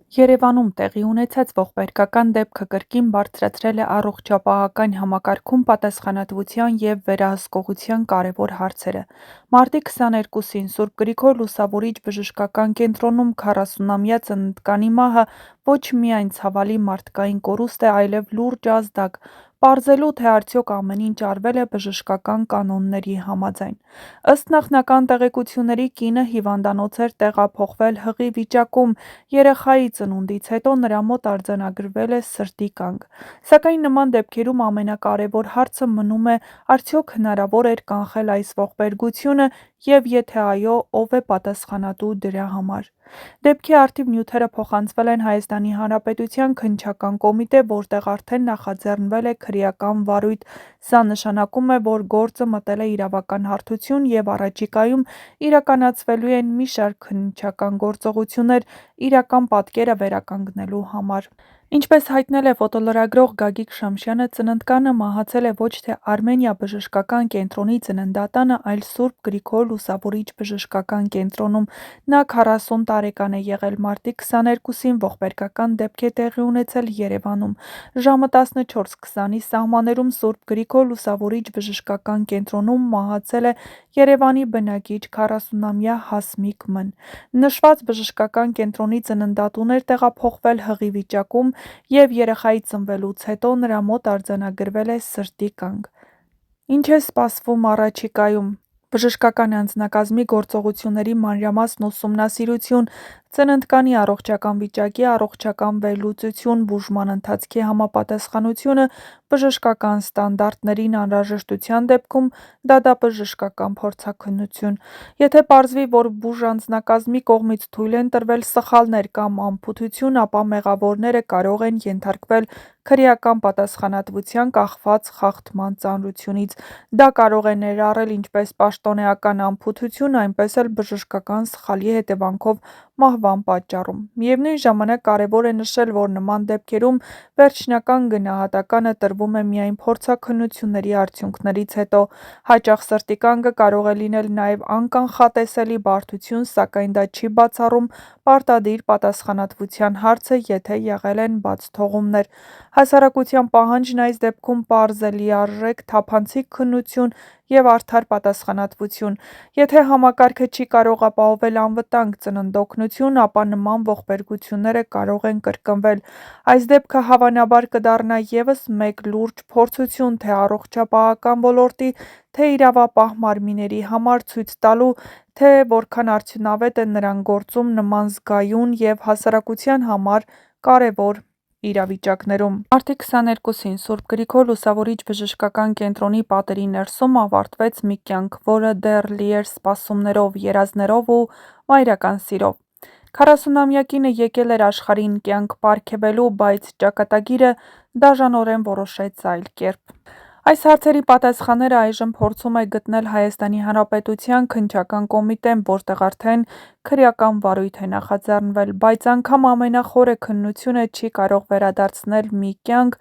Երևանում տեղի ունեցած ողբերգական դեպքը կրկին բարձրացրել է առողջապահական համակարգում պատասխանատվության և վերահսկողության կարևոր հարցերը։ Մարտի 22-ին Սուրբ Գրիգոր Լուսավորիչ բժշկական կենտրոնում 40-ամյա ծննդկանի մահը ոչ միայն ցավալի մարդկային կորուստ է, այլև լուրջ ազդակ, պարզելու, թե արդյոք ամեն ինչ արվել է բժշկական կանոնների համաձայն։ Ըստ նախնական տեղեկությունների, կինը հիվանդանոց էր տեղափոխվել հղի վիճակում, երեխայի ծնունդից հետո նրա մոտ արձանագրվել է սրտի կանգ։ Սակայն նման դեպքերում ամենակարևոր հարցը մնում է՝ արդյոք հնարավոր էր կանխել այս ողբերգությունը, և եթե այո, ով է պատասխանատու դրա համար։ Դեպքի առթիվ նյութերը փոխանցվել են Հայաստանի Հանրապետության Քննչական կոմիտե, որտեղ արդեն նախաձեռնվել է քրեական վարույթ։ Սա նշանակում է, որ գործը մտել է իրավական հարթություն և առաջիկայում իրականացվելու են մի շարք քննչական գործողություններ իրական պատկերը վերականգնելու համար։ Ինչպես հայտնել է ֆոտոլրագրող Գագիկ Շամշյանը, ծննդկանը մահացել է ոչ թե Արմենիա բժշկական կենտրոնի ծննդատանը, այլ Սուրբ Գրիգոր Լուսավորիչ բժշկական կենտրոնում։ Նա 40 տարեկան է եղել։ Մարտի 22-ին ողբերգական դեպք է տեղի ունեցել Երևանում։ Ժամը 14:20-ի սահմաններում Սուրբ Գրիգոր Լուսավորիչ բժշկական կենտրոնում մահացել է Երևանի բնակիչ 40-ամյա Հասմիկ Մ-ն։ Նշված բժշկական կենտրոնի ծննդատուն էր տեղափոխվել հղի վիճակում, և երեխայի ծնվելուց հետո նրա մոտ արձանագրվել է սրտի կանգ։ Ինչ է սպասվում առաջիկայում։ Բժշկական անձնակազմի գործողությունների մանրամասն ուսումնասիրություն, ծննդկանի առողջական վիճակի առողջական վերլուծություն, բուժման ընթացքի համապատասխանությունը բժշկական ստանդարտներին անհրաժեշտության դեպքում դատաբժշկական փորձաքննություն։ Եթե պարզվի, որ բուժանձնակազմի կողմից թույլ են տրվել սխալներ կամ անփութություն, ապա մեղավորները կարող են ենթարկվել քրեական պատասխանատվության՝ կախված խախտման ծանրությունից։ Դա կարող է ներառել ինչպես պաշտոնեական անփութություն, այնպես էլ բժշկական սխալի հետևանքով մահվան պատճառում։ Միևնույն ժամանակ կարևոր է նշել, որ նման դեպքերում վերջնական գնահատականը տրվում է միայն փորձաքննությունների արդյունքներից հետո։ Հաճախ սրտի կանգը կարող է լինել նաև անկանխատեսելի բարդություն, սակայն դա չի բացառում պարտադիր պատասխանատվության հարցը, եթե եղել են բացթողումներ։ Հասարակության պահանջն այս դեպքում պարզ է՝ լիարժեք, թափանցիկ քննություն և արդար պատասխանատվություն։ Եթե համակարգը չի կարող ապահովել անվտանգ ծննդօգնություն, ապա նման ողբերգությունները կարող են կրկնվել։ Այս դեպքը հավանաբար կդառնա ևս մեկ լուրջ փորձություն թե առողջապահական ոլորտի, թե իրավապահ մարմինների համար, ցույց տալու, թե որքան արդյունավետ է նրանք գործում նման զգայուն և հասարակության համար կարևոր իրավիճակներում։ Մարտի 22-ին Սուրբ Գրիգոր Լուսավորիչ բժշկական կենտրոնի պատերի ներսում ավարտվեց մի կյանք, որը դեռ լի էր սպասումներով, երազներով ու մայրական սիրով։ 40-ամյա կինը եկել էր աշխարհին կյանք պարգևելու, բայց ճակատագիրը դաժանորեն որոշեց այլ կերպ։ Այս հարցերի պատասխանները այժմ փորձում է գտնել Հայաստանի Հանրապետության Քննչական կոմիտեն, որտեղ արդեն քրեական վարույթ է նախաձեռնվել, բայց անգամ ամենախորը քննությունը չի կարող վերադարձնել մի կյանք,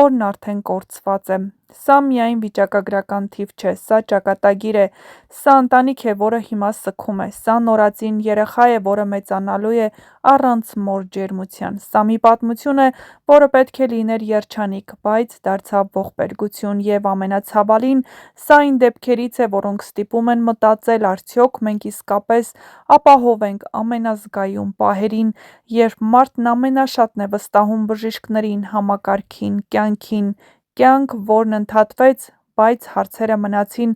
որն արդեն կորցված է։ Սա միայն վիճակագրական թիվ չէ, սա ճակատագիր է, սա ընտանիք է, որը հիմա սգում է, սա նորածին երեխա է, որը մեծանալու է առանց մոր ջերմության։ Սա մի պատմություն է, որը պետք է լիներ երջանիկ, բայց դարձավ ողբերգություն, և ամենացավալին, սա այն դեպքերից է, որոնք ստիպում են մտածել՝ արդյոք մենք իսկապես ապահով ենք ամենազգայուն պահերին, երբ մարդն ամենաշատն է վստահում բժիշկներին, համակարգին, կյանքին, կյանք, որն ընդհատվեց, բայց հարցերը մնացին,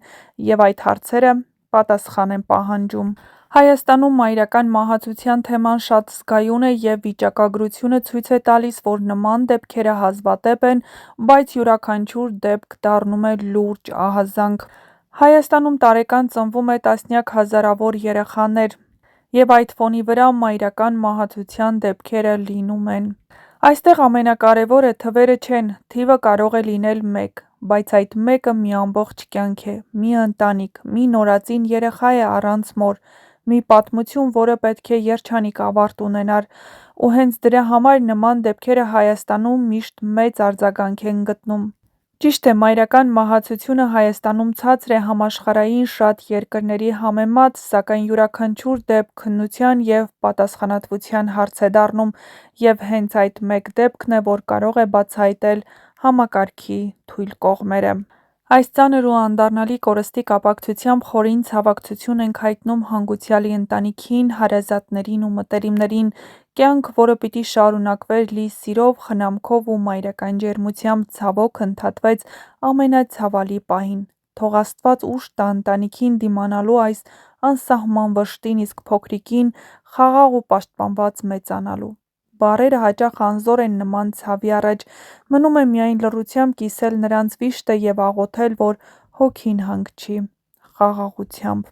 և այդ հարցերը պատասխան են պահանջում։ Հայաստանում մայրական մահացության թեման շատ զգայուն է, և վիճակագրությունը ցույց է տալիս, որ նման դեպքերը հազվադեպ են, բայց յուրաքանչյուր դեպք դառնում է լուրջ ահազանգ։ Հայաստանում տարեկան ծնվում է տասնյակ հազարավոր երեխաներ, և այդ ֆոնի վրա մայրական մահացության դեպքերը լինում են։ Այստեղ ամենակարևորը թվերը չեն, թիվը կարող է լինել մեկ, բայց այդ մեկը մի ամբողջ կյանք է, մի ընտանիք, մի նորածին երեխա է առանց մոր, մի պատմություն, որը պետք է երջանիկ ավարտ ունենար։ Ու հենց դրա համար նման դեպքերը Հայաստանում միշտ մեծ արձագանք են գտնում։ Ճիշտ է, մայրական մահացությունը Հայաստանում ցածր է համաշխարհային շատ երկրների համեմատ, սակայն յուրաքանչյուր դեպք քննության և պատասխանատվության հարց է դառնում, և հենց այդ մեկ դեպքն է, որ կարող է բացահայտել համակարգի թույլ կողմերը։ Այս ծանր ու անդառնալի կորստի կապակցությամբ խորին ցավակցություն ենք հայտնում հանգուցյալի ընտանիքին, հարազատներին ու մտերիմներին, կյանք, որը պիտի շարունակվեր լի սիրով, խնամքով ու մայրական ջերմությամբ, ցավոք ընդհատվեց ամենացավալի պահին։ Թող Աստված ուժ տա ընտանիքին դիմանալու այս անսահման վշտին, իսկ փոքրիկին խաղաղ ու պաշտպանված մեծանալու։ Բառերը հաճախ անզոր են նման ցավի առաջ, մնում է միայն լռությամբ կիսել նրանց վիշտը և աղոթել, որ հոգին հանգչի խաղաղությամբ։